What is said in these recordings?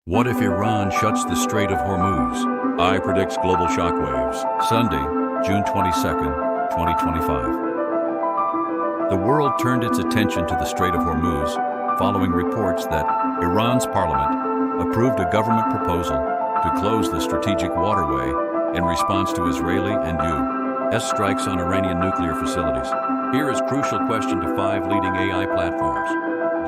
What if Iran shuts the Strait of Hormuz? I predicts global shockwaves. Sunday, June 22nd, 2025. The world turned its attention to the Strait of Hormuz following reports that Iran's parliament approved a government proposal to close the strategic waterway in response to Israeli and U.S. strikes on Iranian nuclear facilities. Here is crucial question to 5 leading AI platforms: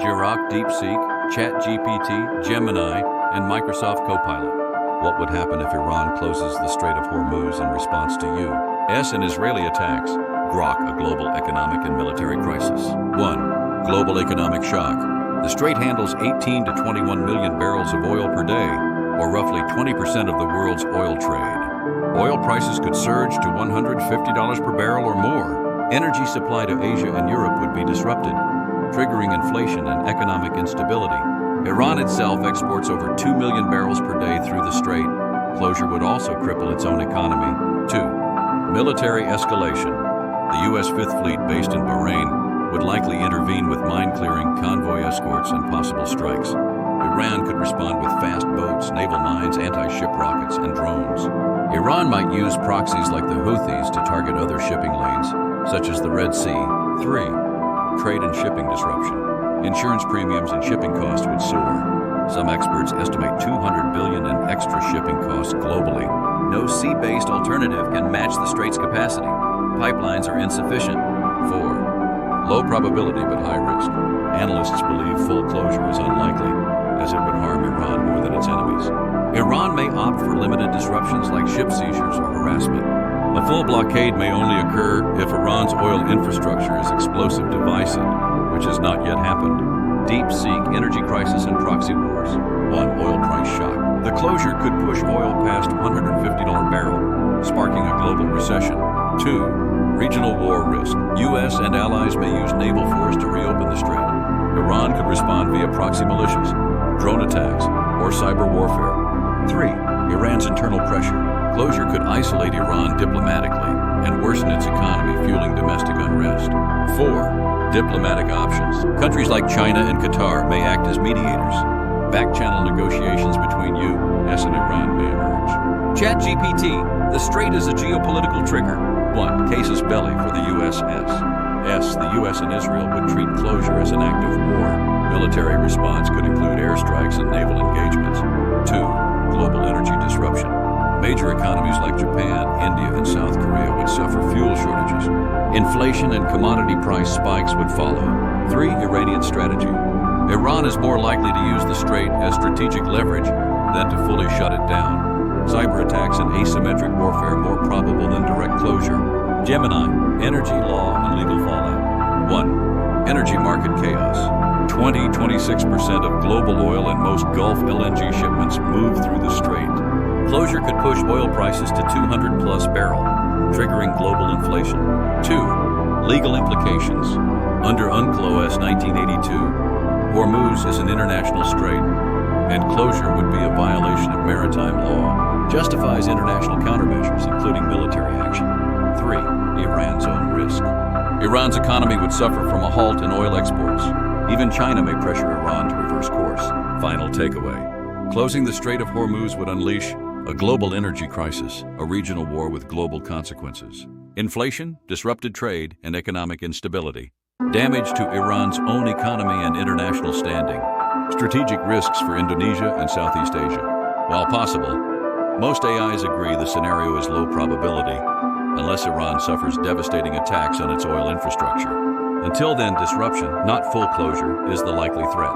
Grok, DeepSeek, ChatGPT, Gemini, and Microsoft Copilot. What would happen if Iran closes the Strait of Hormuz in response to U.S. and Israeli attacks? Grok, a global economic and military crisis. 1. Global economic shock. The strait handles 18 to 21 million barrels of oil per day, or roughly 20% of the world's oil trade. Oil prices could surge to $150 per barrel or more. Energy supply to Asia and Europe would be disrupted, triggering inflation and economic instability. Iran itself exports over 2 million barrels per day through the strait. Closure would also cripple its own economy. 2. Military escalation. The U.S. Fifth Fleet, based in Bahrain, would likely intervene with mine-clearing, convoy escorts, and possible strikes. Iran could respond with fast boats, naval mines, anti-ship rockets, and drones. Iran might use proxies like the Houthis to target other shipping lanes, such as the Red Sea. 3. Trade and shipping disruption. Insurance premiums and shipping costs would soar. Some experts estimate $200 billion in extra shipping costs globally. No sea-based alternative can match the strait's capacity. Pipelines are insufficient. 4. Low probability but high risk. Analysts believe full closure is unlikely, as it would harm Iran more than its enemies. Iran may opt for limited disruptions like ship seizures or harassment. A full blockade may only occur if Iran's oil infrastructure is explosive devices, which has not yet happened. DeepSeek, energy crisis, and proxy wars. 1. Oil price shock. The closure could push oil past $150 barrel, sparking a global recession. 2. Regional war risk. U.S. and allies may use naval force to reopen the strait. Iran could respond via proxy militias, drone attacks, or cyber warfare. 3. Iran's internal pressure. Closure could isolate Iran diplomatically and worsen its economy, fueling domestic unrest. 4. Diplomatic options. Countries like China and Qatar may act as mediators. Back-channel negotiations between U.S. and Iran may emerge. ChatGPT. The strait is a geopolitical trigger. 1. Casus belli for the U.S.S. The U.S. and Israel would treat closure as an act of war. Military response could include airstrikes and naval engagements. 2. Global energy disruption. Major economies like Japan, India, and South Korea would suffer fuel shortages. Inflation and commodity price spikes would follow. 3. Iranian strategy. Iran is more likely to use the strait as strategic leverage than to fully shut it down. Cyber attacks and asymmetric warfare more probable than direct closure. Gemini, energy, law, and legal fallout. 1. Energy market chaos. 26% of global oil and most Gulf LNG shipments move through the strait. Closure could push oil prices to $200+ barrel, triggering global inflation. 2. Legal implications. Under UNCLOS 1982, Hormuz is an international strait, and closure would be a violation of maritime law. Justifies international countermeasures, including military action. 3. Iran's own risk. Iran's economy would suffer from a halt in oil exports. Even China may pressure Iran to reverse course. Final takeaway. Closing the Strait of Hormuz would unleash a global energy crisis, a regional war with global consequences. Inflation, disrupted trade, and economic instability. Damage to Iran's own economy and international standing. Strategic risks for Indonesia and Southeast Asia. While possible, most AIs agree the scenario is low probability, unless Iran suffers devastating attacks on its oil infrastructure. Until then, disruption, not full closure, is the likely threat.